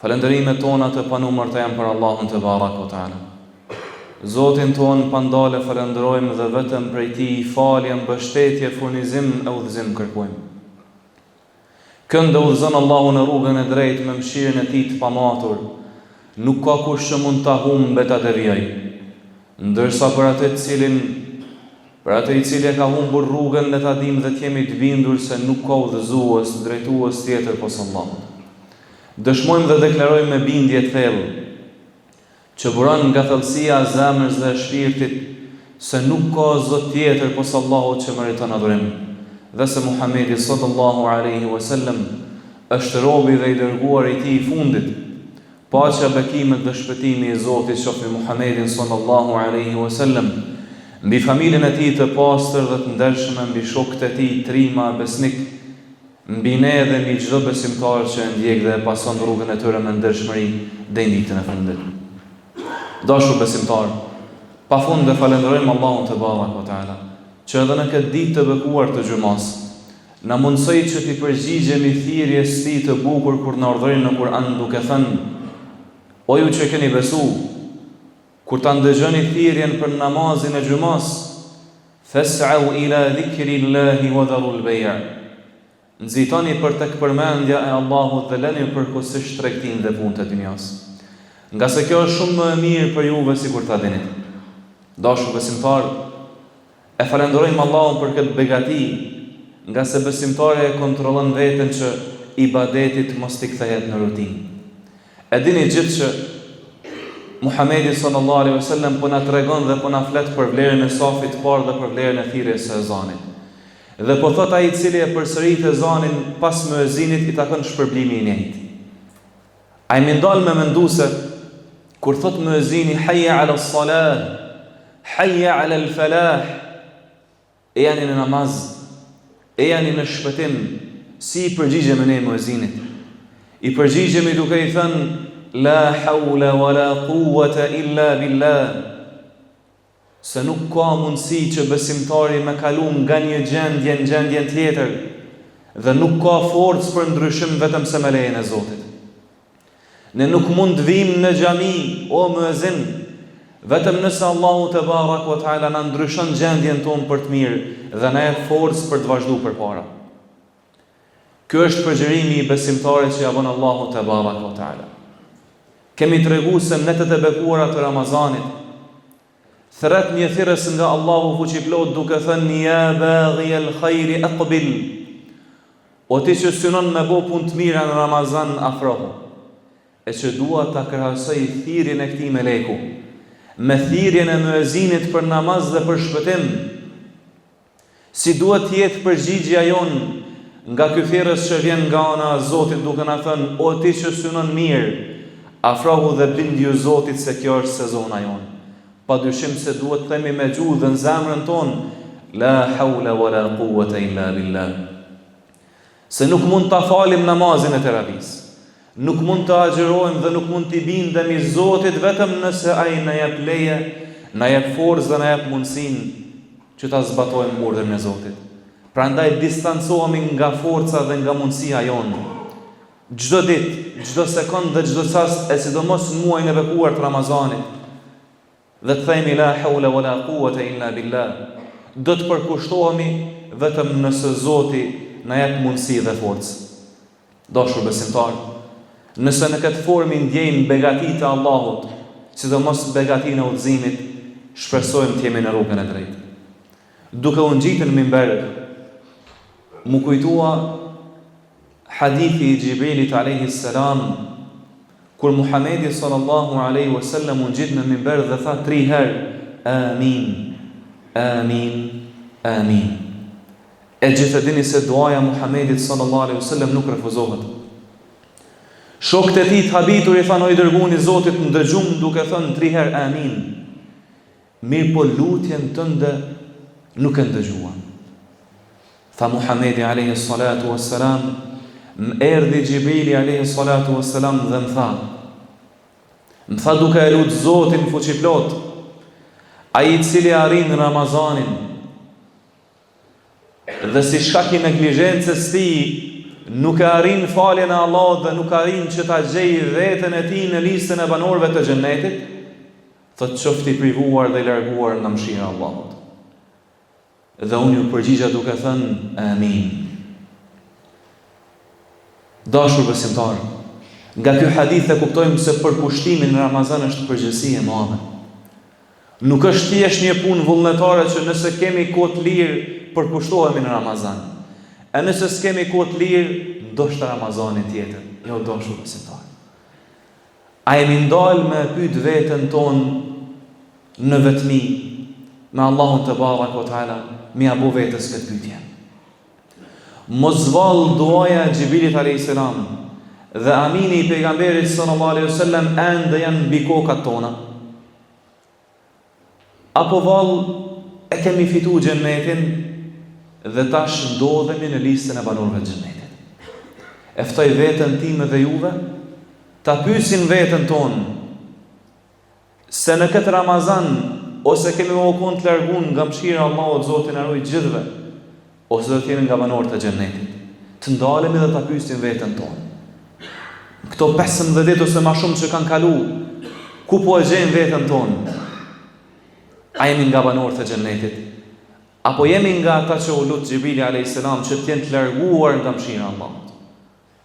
Falënderimet tona të panumërta janë për Allahun te baraka wa taala. Zotin ton pandale falenderojmë dhe vetëm prej Tij falje, mbështetje, furnizim e udhëzim kërkojmë. Këndë udhëzon Allahu në rrugën e drejtë me mëshirën e Tij të pamatur, nuk ka kush që mund ta humbet ta devijojë. Ndërsa për atë i cili e ka humbur rrugën, le ta dimë dhe të jemi të bindur se nuk ka udhëzues, drejtues tjetër posa Allahut. Dëshmojmë dhe deklarojmë me bindje të thellë që buron nga thellësia e zemrës dhe e shpirtit se nuk ka Zot tjetër posa Allahut që meriton adhurim, dhe se Muhamedi sallallahu alaihi wasallam është robi dhe i dërguar i Tij i fundit. Paqja, bekimet dhe shpëtimi i Zotit qofshin mbi Muhamedin sallallahu alaihi wasallam, mbi familjen e Tij të pastër dhe të ndershme, mbi shokët e Tij trima besnik, mbi ne dhe mbi çdo besimtar që e ndjek dhe e pason rrugën e tyre me ndershmëri deri në ditën e fundit. Dashur besimtar, pafund dhe falenderojmë Allahun te baraka wa taala, që edhe në këtë ditë të bekuar të xumas, na mundsoi që të përgjigjemi thirrjes së Tij të bukur kur na urdhëron në Kur'an duke thënë: O ju që keni besu, kur ta ndëgjoni thirrjen për namazin e xumas, fas'au ila dhikrillahi wa dharul bay'. Nxitoni për tek përmendja e Allahut dhe lëni përkohësisht tregtinë dhe punët e dunjas. Nga se kjo është shumë më e mirë për juve sikur ta dini. Dashur besimtar, e falenderojmë Allahun për këtë begati, nga se besimtari e kontrollon veten që ibadetit mos t'i kthehet në rutinë. E dini gjithë që Muhamedi sallallahu alaihi wasallam po na tregon dhe po na flet për vlerën e safit të parë dhe për vlerën e thirrjes së ezanit. Dhe po thot ai i cili e përsërit ezanin pas muezinit i takon shpërblimi i njëjtë. Ai më ndal me mendu se kur thot muezini hayya ala salah, hayya ala al falah, e janë në namaz, e janë në shpëtim, si i përgjigjemi ne muezinit? I përgjigjemi duke i thënë la hawla wala quwwata illa billah, se nuk ka mundësi që besimtari me kalu nga një gjendje në gjendjen tjetër, dhe nuk ka forcë për ndryshim vetëm se me lejen e Zotit. Ne nuk mund vim në xhami, o muezin, vetëm nëse Allahu te baraka wa taala na ndryshon gjendjen tonë për të mirë dhe na jep forcë për të vazhduar përpara. Ky është përgjërimi i besimtarit që ja bën Allahu te baraka wa taala. Kemi treguar se në netët e bekuara të Ramazanit thret një thirrës nga Allahu fuqiplot duke thënë ya baghi al-khairi aqbil. O ti që synon me bo punë të mira në Ramazan, afrohu. E që dua ta krahasoj thirrjen e këtij meleku me thirrjen e muezinit për namaz dhe për shpëtim. Si duhet të jetë përgjigjja jon nga ky thirrës që vjen nga ana e Zotit duke na thënë: o ti që synon mirë, afrohu dhe bindju Zotit se kjo është sezona jon. Pa dyshim se duhet të themi me gjuhë dhe në zemrën tonë: la hawla wala quwwata illa billah. Se nuk mund ta falim namazin e terapis, nuk mund të agjërojmë dhe nuk mund t'i bindemi Zotit vetëm nëse ai na jep leje, na jep forcë dhe na jep mundësinë që ta zbatojmë urdhrin e Zotit. Prandaj distancohemi nga forca dhe nga mundësia jonë. Çdo ditë, çdo sekond dhe çdo çast, e sidomos në muajin e bekuar të Ramazanit, dhe të themi la hawla wala quwwata illa billah, do të përkushtohemi vetëm nëse Zoti na jep mundësi dhe forcë. Dashur besimtar, nëse në këtë formë ndjejmë begatitë e Allahut, sidomos begatinë e udhëzimit, shpresojmë të jemi në rrugën e drejtë. Duke u ngjitur në minber, mu kujtua hadithi i Gjibrilit alayhi salam, kur Muhamedi sallallahu alaihi wasallam u ngjit në minber dhe tha 3 herë amin, amin, amin. E gjithë dini se duaja Muhamedit sallallahu alaihi wasallam nuk refuzohet. Shokët e tij të habitur i thanë: o i dërguari i Zotit, ndëgjum duke thënë 3 herë amin. Mirë po lutjen tënde nuk e ndëgjuan. Tha Muhamedi alayhi salatu wassalam: më erdhi Gjibrili alayhi salatu wassalam dhe më tha duke e lutë Zotin fuqiplot, ai i cili arrin Ramazanin dhe si shkak i neglizhencës tij nuk e arrin faljen e Allahut dhe nuk arrin që ta gjejë veten e tij në listën e banorëve të xhennetit, thotë qofti privuar dhe larguar nga mëshira e Allahut. Dhe unë ju përgjigja duke thënë amin. Dashur besimtar, nga ky hadith e kuptojmë se përkushtimi në Ramazan është përgjegjësi e madhe. Nuk është thjesht një punë vullnetare që nëse kemi kohë të lirë përkushtohemi në Ramazan. E nëse s'kemi kohë të lirë, ndoshta Ramazani tjetër. Jo, dashur besimtar. A jemi ndalë me pyet veten tonë në vetmi me Allahun te baraka ve taala, mi apo vetes këtë pyetje. Mos vall duaja e Xhibrilit alayhis salam dhe amini i pejgamberit sallallahu alaihi wasallam ende janë mbi kokat tona. Apo vall e kemi fituar xhennetin dhe tash ndodhemi në listën e banorëve të xhennetit. E ftoj veten time dhe juve ta pyesin veten tonë se në këtë Ramazan ose kemi mëkon të largun nga mëshira e Allahut Zoti na ruaj gjithëve, ose do të jemi nga banorët e xhennetit. Të ndalemi dhe ta pyesim veten tonë. Këto 15 ditë ose më shumë që kanë kaluar, ku po e gjejmë veten tonë? A jemi nga banorët e xhennetit? Apo jemi nga ata që u lut Xhibrili alayhis salam që të jenë të larguar nga mëshira e Allahut?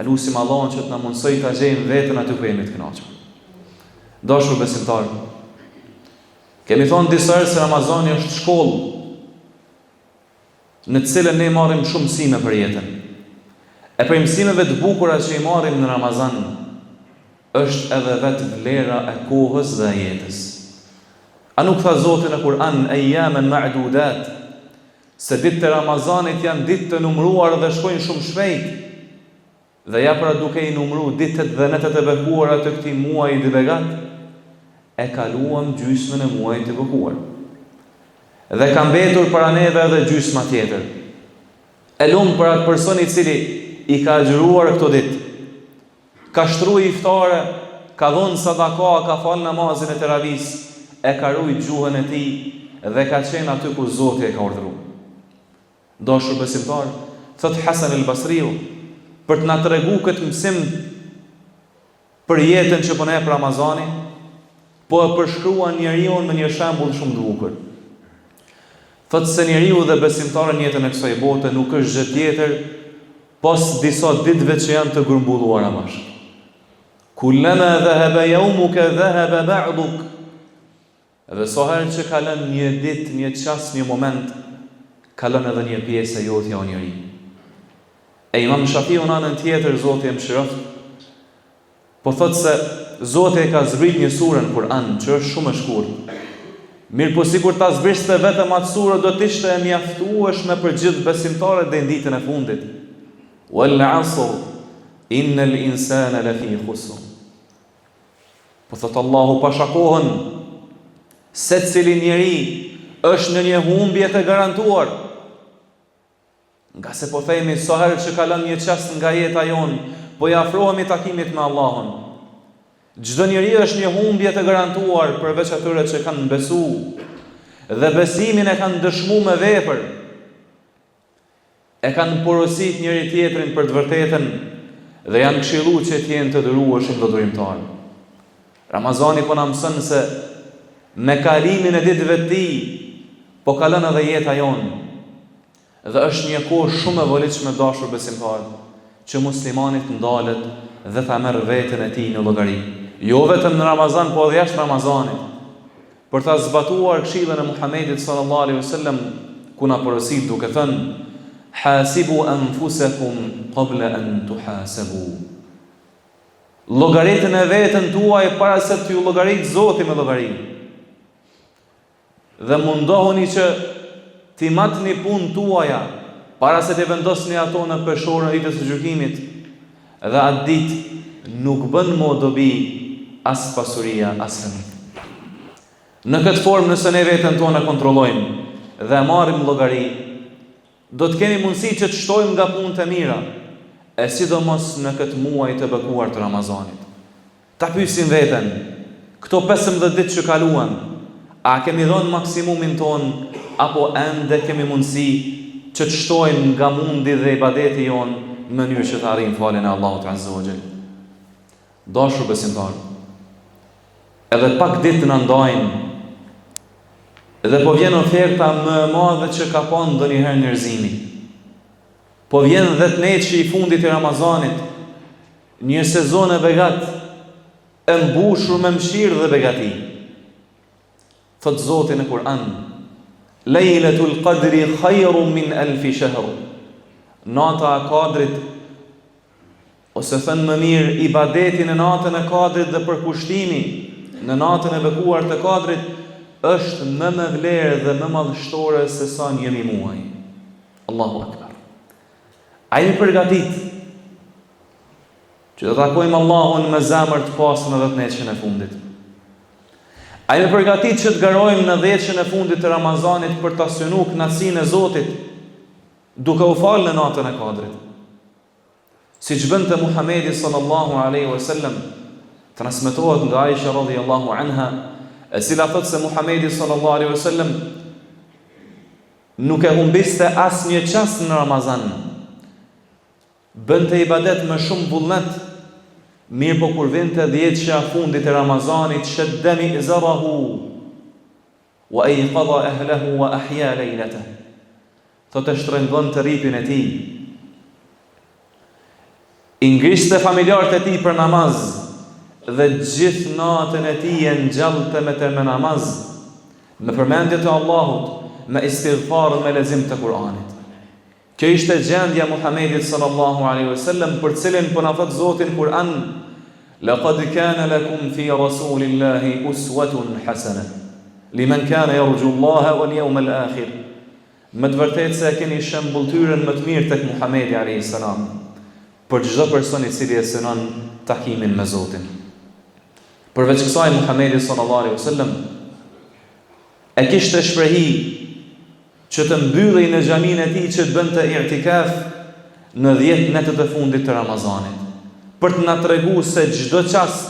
Elusim Allahun që të na mundsoj ta gjejmë veten aty ku jemi të kënaqur. Dashur besimtar, kemi thonë disa herë se Ramazani është shkollë në të cilën ne marrim shumë mësime për jetën. E për mësimeve të bukura që i marrim në Ramazan është edhe vetë vlera e kohës dhe e jetës. A nuk tha Zoti në Kur'an ayyaman ma'dudat, se ditët e Ramazanit janë ditë të numëruar dhe shkojnë shumë shpejt. Dhe ja pra duke i numëruar ditët dhe netët e bekuara të këtij muaji i begat, e kaluam gjysmën e muajit të bekuar. Dhe ka mbetur para neve edhe gjysma tjetër. E lumë për atë person i cili i ka agjëruar këto ditë, ka shtruar iftare, ka dhënë sadaka, ka falë namazin e teravis, e ka ruajtur gjuhën e tij dhe ka qenë aty ku Zoti e ka urdhëruar. Dashur besimtar, thot Hasan el-Basriu, për të na treguar këtë mësim për jetën që po na jep Ramazani, po e përshkruan njeriu me një shembull shumë të bukur. Thot se njeriu dhe besimtari në jetën e kësaj bote nuk është gjë tjetër pos disa ditëve që janë të grumbulluara bashkë. Kullama dhahaba yawmuka dhahaba ba'duk. Dhe sa herë që kalon një ditë, një çast, një moment, kalon edhe një pjesë e jote o njeri. E Imam Shafiu në anën tjetër, Zoti e mëshiroft, po thot se Zoti e ka zbrit një surë në Kur'an që është shumë e shkurtër. Mirë po sikur ta zbriste vetëm atë surë do të ishte e mjaftueshme për gjithë besimtarët dhe në ditën e fundit. Wal 'asr innal insana lafi khusr. Po thot Allahu pashakohën se cili njeri është në një humbje të garantuar. Nga se po themi sa herë që kalon një çast nga jeta jon, po i afrohemi takimit me Allahun. Çdo njeri është një humbje të garantuar përveç atyre që kanë besuar dhe besimin e kanë dëshmuar me vepër. E kanë porosit njëri tjetrin për të vërtetën dhe janë këshilluar që të jenë të dërueshëm dhe durimtar. Ramazani po na mëson se me kalimin e ditëve të tij po kalon edhe jeta jonë. Dhe është një kohë shumë e volitshme, dashur besimtar, që muslimani të ndalet dhe ta merr veten e tij në llogari. Jo vetëm në Ramazan, po edhe jashtë Ramazanit, për ta zbatuar këshillën e Muhamedit sallallahu alaihi wasallam, ku na porosit duke thënë: hasibu anfusakum qabla an tuhasabu. Llogaritën e veten tuaj para se t'ju llogarit Zoti me llogari. Dhe mundohuni që ti matni punë tuaja para se të vendosni ato në peshorën e ditës së gjykimit. Dhe atë ditë nuk bën më dobi as pasuria, as rëndë. Në këtë formë, nëse ne veten tonë kontrollojmë dhe marrim llogari, do të kemi mundësi që të shtojmë nga punët e mira, e sidomos në këtë muaj të bekuar të Ramazanit. Ta pyesim veten, këto 15 ditë që kaluan, a kemi dhënë maksimumin ton, apo ende kemi mundësi që të shtojmë nga mundi dhe ibadeti jon në mënyrë që të arrijmë faljen e Allahut Azza wa Jall. Dashur besimtar, edhe pak ditë na ndajmë, edhe po vjen oferta më e madhe që ka pasur ndonjëherë njerëzimi. Po vjen 10 netë i fundit të Ramazanit, një sezon e begat, e mbushur me mëshirë dhe begati. Thot Zoti në Kur'an: Lejletul Qadri khayrun min alfi shahr. Nata e Kadrit, ose thënë më mirë, ibadeti në natën e Kadrit dhe përkushtimi në natën e bekuar të Kadrit është më me vlerë dhe më madhështore se sa një muaj. Allahu Akbar. A jemi përgatit që të takojmë Allahun me zemër të pasur në 10 netëshin e fundit? A jemi përgatit që të garojmë në 10 e fundit të Ramazanit për të synu kënaqësinë e Zotit, duke u falë në natën e Kadrit? Si që bënte Muhamedi sallallahu alaihi wasallam, transmetohet nga Aisha radhiyallahu anha, e cila thot se Muhamedi sallallahu alaihi wasallam nuk e humbiste asnjë çast në Ramazan. Bënte ibadet me shumë vullnet, mirë po kur vinte 10 e fundit e Ramazanit, shaddami izarahu wa ayqadha ahlahu wa ahya laylatahu. Thot e shtrëngon të ripin e tij, i ngriste familjarët e tij për namaz, dhe gjithë natën e tij e ngjallte me namaz, me përmendje të Allahut, me istighfar, me lexim të Kur'anit. Kjo ishte gjendja Muhamedit sallallahu alaihi wasallam, për cilin po na thot Zoti në Kur'an: Laqad kana lakum fi rasulillahi uswatun hasana liman kana yarju Allaha wal yawmal akhir. Me të vërtetë se keni shembulltyrën më të mirë tek Muhamedi alayhis salam, për çdo person i cili e synon takimin me Zotin. Përveç kësaj, Muhamedi sallallahu alaihi wasallam e kishte shprehi që të mbyllej në xhaminë e tij që të bënte i'tikaf në 10 netët e fundit të Ramazanit, për të na treguar se çdo çast,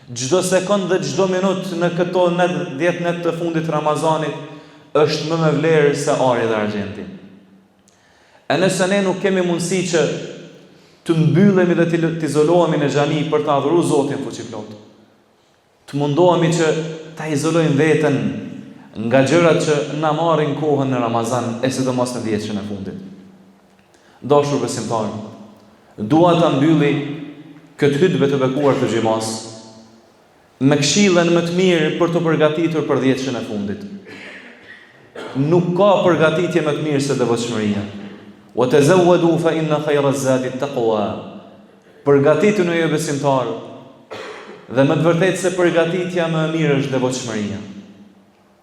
çdo sekond dhe çdo minutë në këto 10 netë të fundit të Ramazanit është më me vlerë se ari dhe argjenti. E nëse ne nuk kemi mundësi që të mbyllemi dhe të izolohemi në xhami për të adhuruar Zotin fuqiplot, të mundohemi që ta izolojmë veten nga gjërat që na marrin kohën në Ramazan, e sidomos në 10 e fundit. Dashur besimtar, dua ta mbylli këtë hutbë të bekuar të xhimas me këshillën më të mirë për të përgatitur për 10 e fundit. Nuk ka përgatitje më të mirë se devotshmëria. Wa tazawwadu fa inna khayra az-zadi at-taqwa. Përgatituni ju besimtar, dhe më të vërtetë se përgatitja më e mirë është devotshmëria.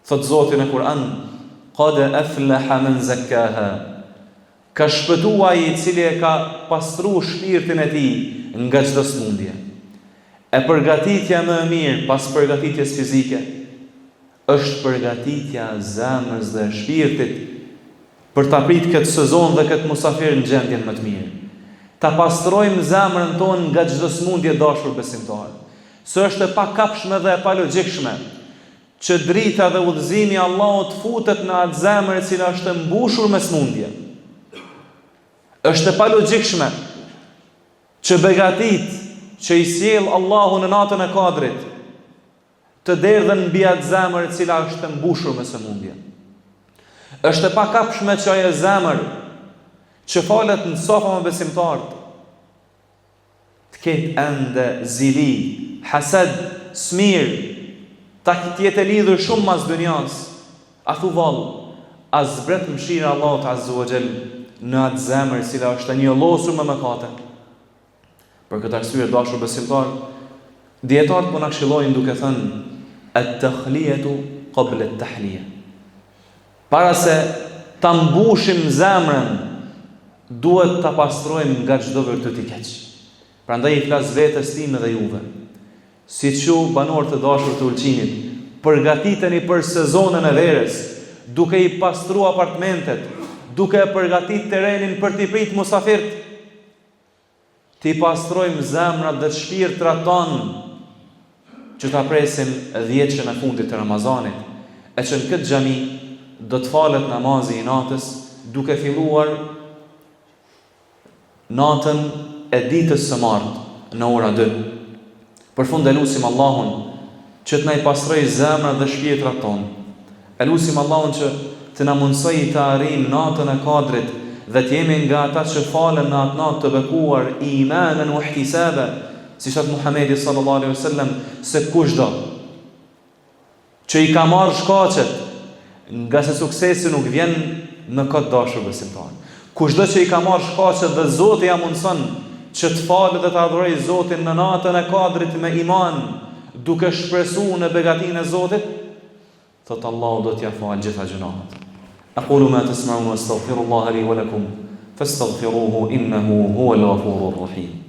Thot Zoti në Kur'an: Qad aflaha man zakkaha. Ka shpëtuar ai i cili e ka pastruar shpirtin e tij nga çdo smundje. E përgatitja më e mirë pas përgatitjes fizike është përgatitja e zemrës dhe shpirtit për ta prit këtë sezon dhe këtë musafir në gjendjen më të mirë. Ta pastrojmë zemrën tonë nga çdo smundje, dashur besimtar. Së është e pakapshme dhe e palogjikshme që drita dhe udhëzimi i Allahut futet në atë zemër e cila është mbushur me smundje. Është e palogjikshme që begatit që i sjell Allahu në natën e Kadrit të derdhen mbi atë zemër e cila është mbushur me smundje. Është e pakapshme që ajo zemër që falet në sofa me besimtarët të ketë ende zili, hased, smir, ta jetë lidhur shumë mas dunjas. A thu vallë, a zbret mëshira Allahut Azza wa Jall në atë zemër e cila është njëllosur me mëkate? Për këtë arsye, dashur besimtar, dietarët po na këshillojnë duke thënë: at-takhliyatu qabla at-tahliya. Para se ta mbushim zemrën, duhet ta pastrojmë nga çdo virtut i keq. Prandaj i flas vetes time dhe juve, si që banor të dashur të Ulqinit, përgatiteni për sezonën e verës, duke i pastru apartamentet, duke e përgatit terenin për t'i prit musafirt, t'i pastrojmë zemrat dhe shpirtrat tonë, që ta presim 10 e fundit të Ramazanit, e që në këtë xhami do të falet namazi i natës, duke filluar natën e ditës së martë në ora 2. Përfund e lutim Allahun që të na i pastroj zemrat dhe shpirtrat tonë. E lutim Allahun që të na mundsoj të arrijmë natën e Kadrit dhe të jemi nga ata që falen në atë natë të bekuar imanan wa ihtisaba, si thot Muhamedi sallallahu alaihi wasallam, se kushdo që i ka marrë shkaqet, nga se suksesi nuk vjen në këtë dashur besimtar. Kushdo që i ka marrë shkaqet dhe Zoti ja mundson që të falet dhe të adhurojë Zotin në natën e Kadrit me iman, duke shpresuar në begatinë e Zotit, thot Allahu do t'ja falë gjitha gjunahet. Aqulu ma tasma'un wastaghfirullaha li wa lakum fastaghfiruhu innahu huwal ghafurur rahim.